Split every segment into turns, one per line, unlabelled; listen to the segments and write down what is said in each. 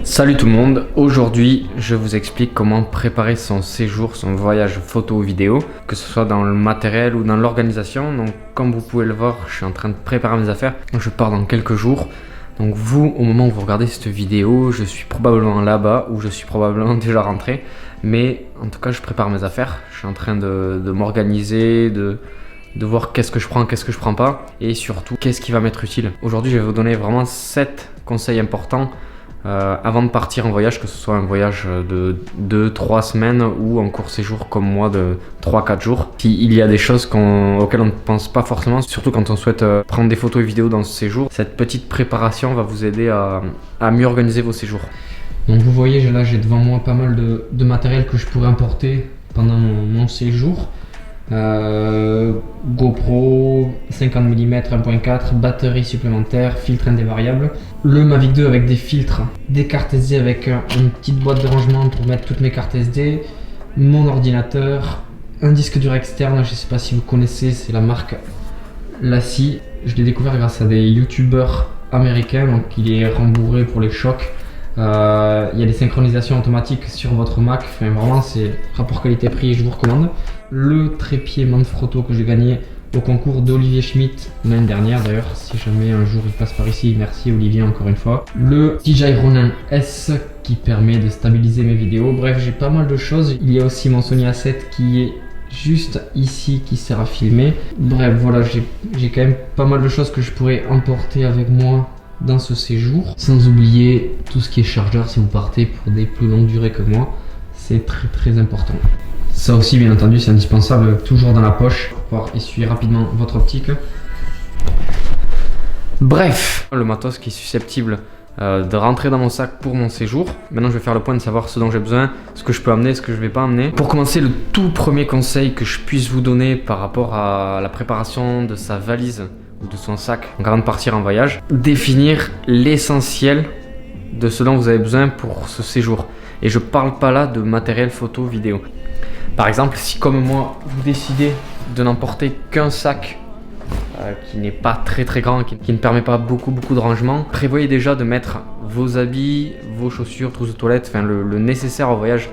Salut tout le monde, aujourd'hui je vous explique comment préparer son séjour, son voyage photo ou vidéo, que ce soit dans le matériel ou dans l'organisation. Donc comme vous pouvez le voir, je suis en train de préparer mes affaires, je pars dans quelques jours. Donc vous, au moment où vous regardez cette vidéo, je suis probablement là-bas ou je suis probablement déjà rentré. Mais en tout cas je prépare mes affaires, je suis en train de m'organiser, de voir qu'est-ce que je prends, qu'est-ce que je prends pas et surtout qu'est-ce qui va m'être utile. Aujourd'hui je vais vous donner vraiment 7 conseils importants avant de partir en voyage, que ce soit un voyage de 2-3 semaines ou un court séjour comme moi de 3-4 jours. Il y a des choses auxquelles on ne pense pas forcément, surtout quand on souhaite prendre des photos et vidéos dans ce séjour. Cette petite préparation va vous aider à mieux organiser vos séjours. Donc vous voyez, là j'ai devant moi pas mal de matériel que je pourrais emporter pendant mon séjour. GoPro 50 mm 1.4, batterie supplémentaire, filtre indévariable, le Mavic 2 avec des filtres, des cartes SD avec une petite boîte de rangement pour mettre toutes mes cartes SD, mon ordinateur, un disque dur externe, je sais pas si vous connaissez, c'est la marque Lassi. Je l'ai découvert grâce à des youtubeurs américains, donc il est rembourré pour les chocs. Il y a des synchronisations automatiques sur votre Mac, enfin vraiment c'est rapport qualité-prix, je vous recommande. Le trépied Manfrotto que j'ai gagné au concours d'Olivier Schmitt l'année dernière, d'ailleurs si jamais un jour il passe par ici, merci Olivier encore une fois. Le DJI Ronin S qui permet de stabiliser mes vidéos. Bref, j'ai pas mal de choses. Il y a aussi mon Sony A7 qui est juste ici, qui sert à filmer. Bref, voilà, j'ai quand même pas mal de choses que je pourrais emporter avec moi dans ce séjour, sans oublier tout ce qui est chargeur si vous partez pour des plus longues durées que moi, c'est très important. Ça aussi bien entendu c'est indispensable, toujours dans la poche pour pouvoir essuyer rapidement votre optique. Bref, le matos qui est susceptible de rentrer dans mon sac pour mon séjour. Maintenant je vais faire le point de savoir ce dont j'ai besoin, ce que je peux amener, ce que je vais pas amener. Pour commencer, le tout premier conseil que je puisse vous donner par rapport à la préparation de sa valise ou de son sac donc avant de partir en voyage, définir l'essentiel de ce dont vous avez besoin pour ce séjour. Et je parle pas là de matériel photo, vidéo. Par exemple, si comme moi, vous décidez de n'emporter qu'un sac qui n'est pas très grand, qui ne permet pas beaucoup de rangement, prévoyez déjà de mettre vos habits, vos chaussures, trousse de toilette, enfin le nécessaire au voyage,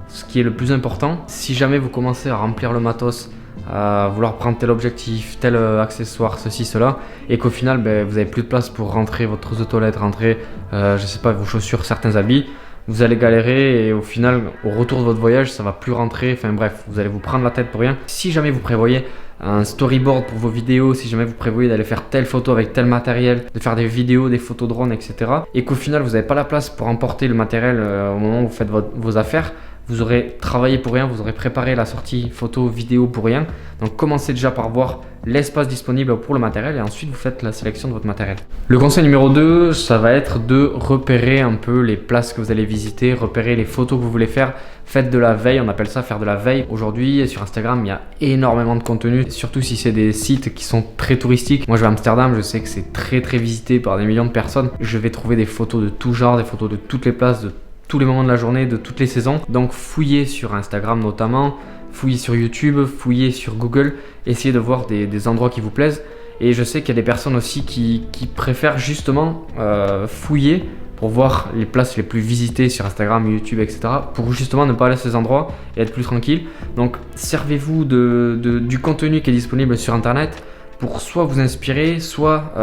ce qui est le plus important. Si jamais vous commencez à remplir le matos, à vouloir prendre tel objectif, tel accessoire, ceci, cela, et qu'au final vous avez plus de place pour rentrer votre trousse de toilette, rentrer je sais pas, vos chaussures, certains habits, vous allez galérer et au final au retour de votre voyage ça va plus rentrer, enfin bref, vous allez vous prendre la tête pour rien. Si jamais vous prévoyez un storyboard pour vos vidéos, si jamais vous prévoyez d'aller faire telle photo avec tel matériel, de faire des vidéos, des photos drone, etc., et qu'au final vous n'avez pas la place pour emporter le matériel au moment où vous faites vos affaires, vous aurez travaillé pour rien, vous aurez préparé la sortie photo, vidéo pour rien. Donc commencez déjà par voir l'espace disponible pour le matériel et ensuite vous faites la sélection de votre matériel. Le conseil numéro 2, ça va être de repérer un peu les places que vous allez visiter, repérer les photos que vous voulez faire. Faites de la veille, on appelle ça faire de la veille. Aujourd'hui sur Instagram, il y a énormément de contenu, surtout si c'est des sites qui sont très touristiques. Moi je vais à Amsterdam, je sais que c'est très visité par des millions de personnes. Je vais trouver des photos de tout genre, des photos de toutes les places, de tous les moments de la journée, de toutes les saisons. Donc fouillez sur Instagram notamment, fouillez sur YouTube, fouillez sur Google, essayez de voir des endroits qui vous plaisent. Et je sais qu'il y a des personnes aussi qui préfèrent justement fouiller pour voir les places les plus visitées sur Instagram, YouTube, etc. pour justement ne pas aller à ces endroits et être plus tranquille. Donc servez-vous du contenu qui est disponible sur Internet pour soit vous inspirer, soit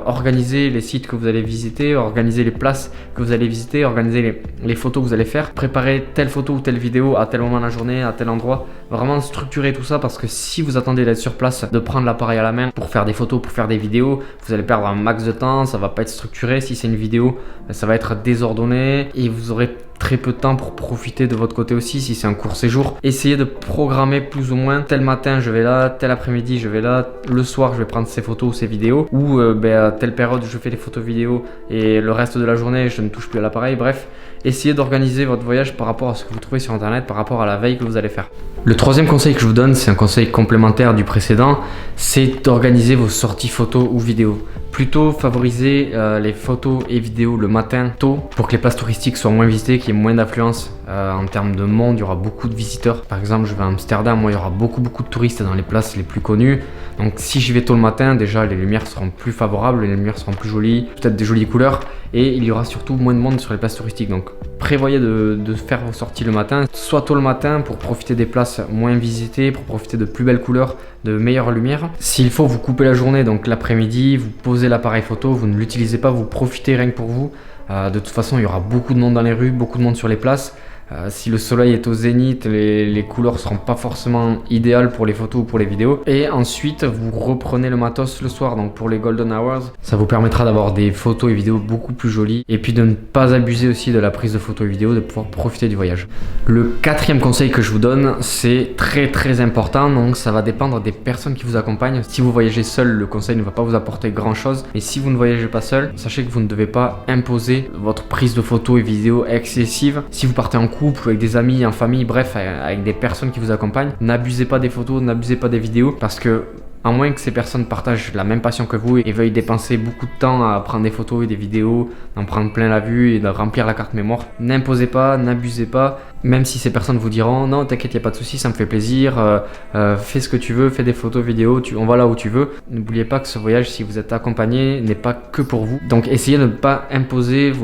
organiser les sites que vous allez visiter, organiser les places que vous allez visiter, organiser les photos que vous allez faire, préparer telle photo ou telle vidéo à tel moment de la journée, à tel endroit. Vraiment structurer tout ça parce que si vous attendez d'être sur place, de prendre l'appareil à la main pour faire des photos, pour faire des vidéos, vous allez perdre un max de temps, ça va pas être structuré. Si c'est une vidéo, ça va être désordonné et vous aurez très peu de temps pour profiter de votre côté aussi si c'est un court séjour. Essayez de programmer plus ou moins tel matin je vais là, tel après-midi je vais là, le soir je vais prendre ces photos ou ces vidéos ou à telle période je fais des photos vidéos et le reste de la journée je ne touche plus à l'appareil. Bref, essayez d'organiser votre voyage par rapport à ce que vous trouvez sur internet, par rapport à la veille que vous allez faire. Le troisième conseil que je vous donne, c'est un conseil complémentaire du précédent, c'est d'organiser vos sorties photos ou vidéos. Plutôt favoriser les photos et vidéos le matin tôt pour que les places touristiques soient moins visitées, qu'il y ait moins d'affluence en termes de monde. Il y aura beaucoup de visiteurs. Par exemple, je vais à Amsterdam, moi il y aura beaucoup de touristes dans les places les plus connues. Donc si j'y vais tôt le matin, déjà les lumières seront plus favorables, les lumières seront plus jolies, peut-être des jolies couleurs, et il y aura surtout moins de monde sur les places touristiques. Donc prévoyez de faire vos sorties le matin, soit tôt le matin pour profiter des places moins visitées, pour profiter de plus belles couleurs, de meilleures lumières. S'il faut, vous coupez la journée, donc l'après-midi, vous posez l'appareil photo, vous ne l'utilisez pas, vous profitez rien que pour vous. De toute façon, il y aura beaucoup de monde dans les rues, beaucoup de monde sur les places. Si le soleil est au zénith, les couleurs seront pas forcément idéales pour les photos ou pour les vidéos. Et ensuite, vous reprenez le matos le soir, donc pour les golden hours. Ça vous permettra d'avoir des photos et vidéos beaucoup plus jolies. Et puis de ne pas abuser aussi de la prise de photos et vidéos, de pouvoir profiter du voyage. Le quatrième conseil que je vous donne, c'est très important. Donc ça va dépendre des personnes qui vous accompagnent. Si vous voyagez seul, le conseil ne va pas vous apporter grand chose. Et si vous ne voyagez pas seul, sachez que vous ne devez pas imposer votre prise de photos et vidéos excessive. Si vous partez en couple, avec des amis, en famille, bref, avec des personnes qui vous accompagnent, n'abusez pas des photos, n'abusez pas des vidéos, parce que à moins que ces personnes partagent la même passion que vous et veuillent dépenser beaucoup de temps à prendre des photos et des vidéos, d'en prendre plein la vue et de remplir la carte mémoire, n'imposez pas, n'abusez pas, même si ces personnes vous diront non t'inquiète, il n'y a pas de souci, ça me fait plaisir, fais ce que tu veux, fais des photos, vidéos, on va là où tu veux. N'oubliez pas que ce voyage, si vous êtes accompagné, n'est pas que pour vous. Donc essayez de ne pas imposer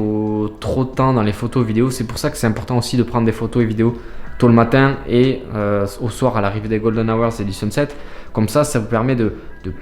trop de temps dans les photos et vidéos. C'est pour ça que c'est important aussi de prendre des photos et vidéos tôt le matin et au soir à l'arrivée des Golden Hours et du Sunset. Comme ça vous permet de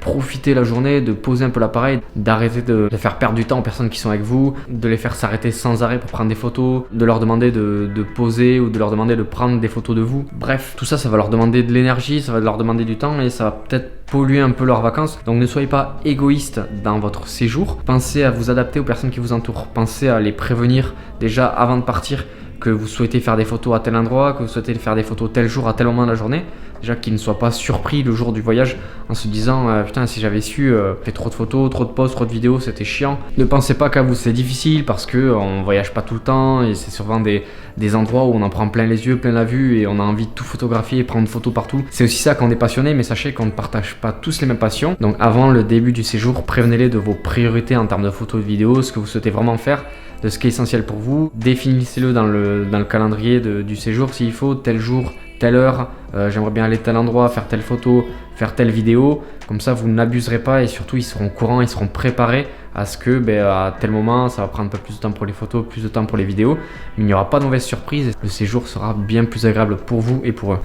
profiter la journée, de poser un peu l'appareil, d'arrêter de faire perdre du temps aux personnes qui sont avec vous, de les faire s'arrêter sans arrêt pour prendre des photos, de leur demander de poser ou de leur demander de prendre des photos de vous. Bref, tout ça va leur demander de l'énergie, ça va leur demander du temps et ça va peut-être polluer un peu leurs vacances. Donc ne soyez pas égoïste dans votre séjour. Pensez à vous adapter aux personnes qui vous entourent. Pensez à les prévenir déjà avant de partir que vous souhaitez faire des photos à tel endroit, que vous souhaitez faire des photos tel jour à tel moment de la journée. Déjà qu'ils ne soient pas surpris le jour du voyage en se disant putain si j'avais su fait trop de photos, trop de posts, trop de vidéos, c'était chiant. Ne pensez pas qu'à vous c'est difficile parce que on voyage pas tout le temps et c'est souvent des endroits où on en prend plein les yeux, plein la vue et on a envie de tout photographier et prendre photos partout. C'est aussi ça quand on est passionné, mais sachez qu'on ne partage pas tous les mêmes passions. Donc avant le début du séjour, prévenez-les de vos priorités en termes de photos et de vidéos, ce que vous souhaitez vraiment faire, de ce qui est essentiel pour vous. Définissez-le dans le calendrier du séjour s'il faut, tel jour, telle heure, j'aimerais bien aller à tel endroit, faire telle photo, faire telle vidéo. Comme ça, vous n'abuserez pas et surtout, ils seront au courant, ils seront préparés à ce que à tel moment, ça va prendre un peu plus de temps pour les photos, plus de temps pour les vidéos. Mais il n'y aura pas de mauvaise surprise. Le séjour sera bien plus agréable pour vous et pour eux.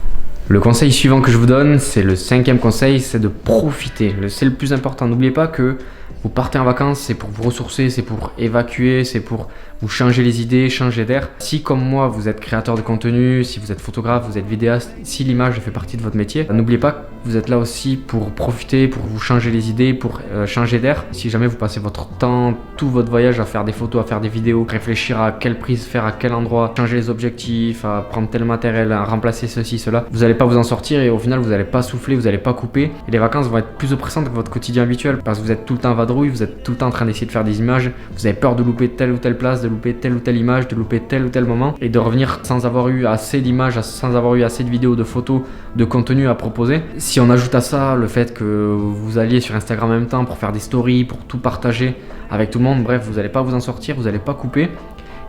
Le conseil suivant que je vous donne, c'est le cinquième conseil, c'est de profiter. C'est le plus important. N'oubliez pas que vous partez en vacances, c'est pour vous ressourcer, c'est pour évacuer, c'est pour vous changer les idées, changer d'air. Si comme moi, vous êtes créateur de contenu, si vous êtes photographe, vous êtes vidéaste, si l'image fait partie de votre métier, n'oubliez pas que vous êtes là aussi pour profiter, pour vous changer les idées, pour changer d'air. Si jamais vous passez votre temps, tout votre voyage à faire des photos, à faire des vidéos, réfléchir à quelle prise faire, à quel endroit, changer les objectifs, à prendre tel matériel, à remplacer ceci, cela, vous n'allez pas vous en sortir et au final, vous n'allez pas souffler, vous n'allez pas couper. Et les vacances vont être plus oppressantes que votre quotidien habituel parce que vous êtes tout le temps vadrouille, vous êtes tout le temps en train d'essayer de faire des images, vous avez peur de louper telle ou telle place, de louper telle ou telle image, de louper tel ou tel moment et de revenir sans avoir eu assez d'images, sans avoir eu assez de vidéos, de photos, de contenu à proposer. Si on ajoute à ça le fait que vous alliez sur Instagram en même temps pour faire des stories, pour tout partager avec tout le monde, bref, vous n'allez pas vous en sortir, vous n'allez pas couper.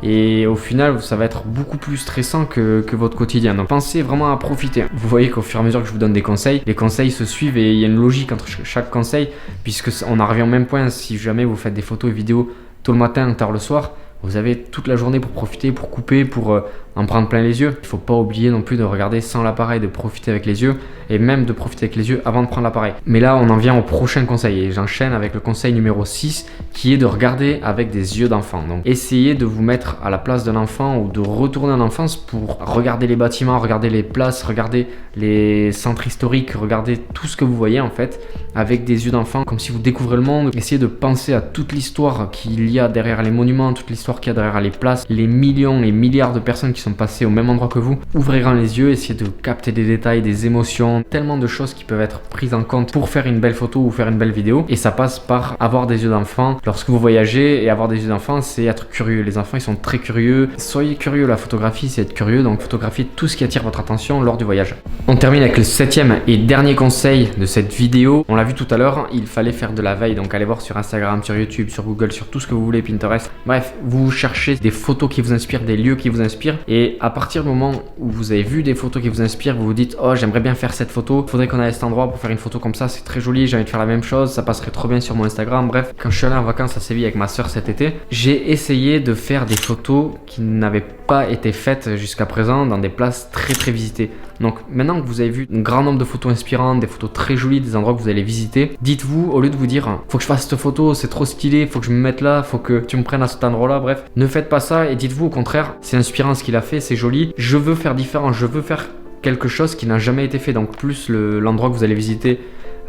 Et au final, ça va être beaucoup plus stressant que votre quotidien. Donc pensez vraiment à profiter. Vous voyez qu'au fur et à mesure que je vous donne des conseils, les conseils se suivent et il y a une logique entre chaque conseil, puisque on en revient au même point. Si jamais vous faites des photos et vidéos tôt le matin, tard le soir, vous avez toute la journée pour profiter, pour couper, pour en prendre plein les yeux. Il ne faut pas oublier non plus de regarder sans l'appareil, de profiter avec les yeux et même de profiter avec les yeux avant de prendre l'appareil. Mais là, on en vient au prochain conseil et j'enchaîne avec le conseil numéro 6 qui est de regarder avec des yeux d'enfant. Donc, essayez de vous mettre à la place d'un enfant ou de retourner en enfance pour regarder les bâtiments, regarder les places, regarder les centres historiques, regarder tout ce que vous voyez en fait avec des yeux d'enfant, comme si vous découvrez le monde. Essayez de penser à toute l'histoire qu'il y a derrière les monuments, toute l'histoire qu'il y a derrière les places, les millions, les milliards de personnes qui sont passés au même endroit que vous. Ouvrez grand les yeux, essayez de capter des détails, des émotions, tellement de choses qui peuvent être prises en compte pour faire une belle photo ou faire une belle vidéo. Et ça passe par avoir des yeux d'enfant lorsque vous voyagez, et avoir des yeux d'enfant, c'est être curieux. Les enfants, ils sont très curieux. Soyez curieux, la photographie, c'est être curieux, donc photographiez tout ce qui attire votre attention lors du voyage. On termine avec le 7e et dernier conseil de cette vidéo. On l'a vu tout à l'heure, il fallait faire de la veille, donc allez voir sur Instagram, sur YouTube, sur Google, sur tout ce que vous voulez, Pinterest. Bref, vous cherchez des photos qui vous inspirent, des lieux qui vous inspirent, et à partir du moment où vous avez vu des photos qui vous inspirent, vous vous dites oh j'aimerais bien faire cette photo, faudrait qu'on aille à cet endroit pour faire une photo comme ça, c'est très joli, j'ai envie de faire la même chose, ça passerait trop bien sur mon Instagram. Bref, quand je suis allé en vacances à Séville avec ma soeur cet été, j'ai essayé de faire des photos qui n'avaient pas été faites jusqu'à présent dans des places très visitées. Donc maintenant que vous avez vu un grand nombre de photos inspirantes, des photos très jolies, des endroits que vous allez visiter, dites-vous, au lieu de vous dire faut que je fasse cette photo, c'est trop stylé, faut que je me mette là, faut que tu me prennes à cet endroit là, bref, ne faites pas ça et dites-vous au contraire, c'est inspirant ce qu'il a fait, c'est joli, je veux faire différent, je veux faire quelque chose qui n'a jamais été fait. Donc plus l'endroit que vous allez visiter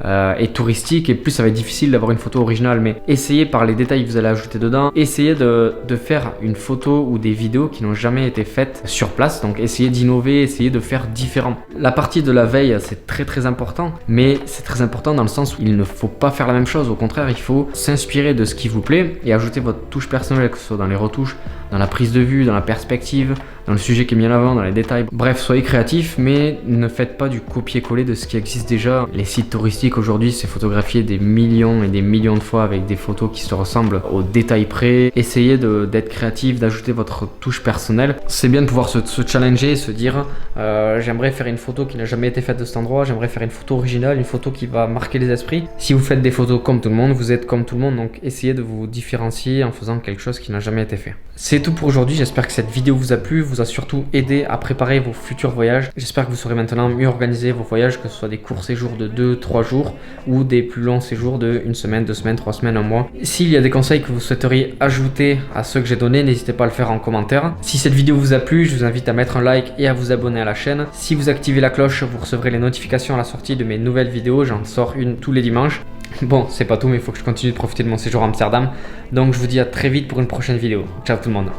est touristique, et plus ça va être difficile d'avoir une photo originale, mais essayez par les détails que vous allez ajouter dedans, essayez de faire une photo ou des vidéos qui n'ont jamais été faites sur place. Donc essayez d'innover, essayez de faire différent. La partie de la veille, c'est très important, mais c'est très important dans le sens où il ne faut pas faire la même chose. Au contraire, il faut s'inspirer de ce qui vous plaît et ajouter votre touche personnelle, que ce soit dans les retouches, dans la prise de vue, dans la perspective, dans le sujet qui est mis en avant, dans les détails. Bref, soyez créatifs, mais ne faites pas du copier-coller de ce qui existe déjà. Les sites touristiques aujourd'hui, c'est photographié des millions et des millions de fois avec des photos qui se ressemblent au détail près. Essayez d'être créatif, d'ajouter votre touche personnelle. C'est bien de pouvoir se challenger et se dire j'aimerais faire une photo qui n'a jamais été faite de cet endroit, j'aimerais faire une photo originale, une photo qui va marquer les esprits. Si vous faites des photos comme tout le monde, vous êtes comme tout le monde, donc essayez de vous différencier en faisant quelque chose qui n'a jamais été fait. C'est tout pour aujourd'hui, j'espère que cette vidéo vous a plu, vous a surtout aidé à préparer vos futurs voyages. J'espère que vous saurez maintenant mieux organiser vos voyages, que ce soit des courts séjours de 2-3 jours ou des plus longs séjours de 1 semaine, 2 semaines, 3 semaines, 1 mois. S'il y a des conseils que vous souhaiteriez ajouter à ceux que j'ai donnés, n'hésitez pas à le faire en commentaire. Si cette vidéo vous a plu, je vous invite à mettre un like et à vous abonner à la chaîne. Si vous activez la cloche, vous recevrez les notifications à la sortie de mes nouvelles vidéos, j'en sors une tous les dimanches. Bon, c'est pas tout, mais il faut que je continue de profiter de mon séjour à Amsterdam. Donc je vous dis à très vite pour une prochaine vidéo. Ciao tout le monde.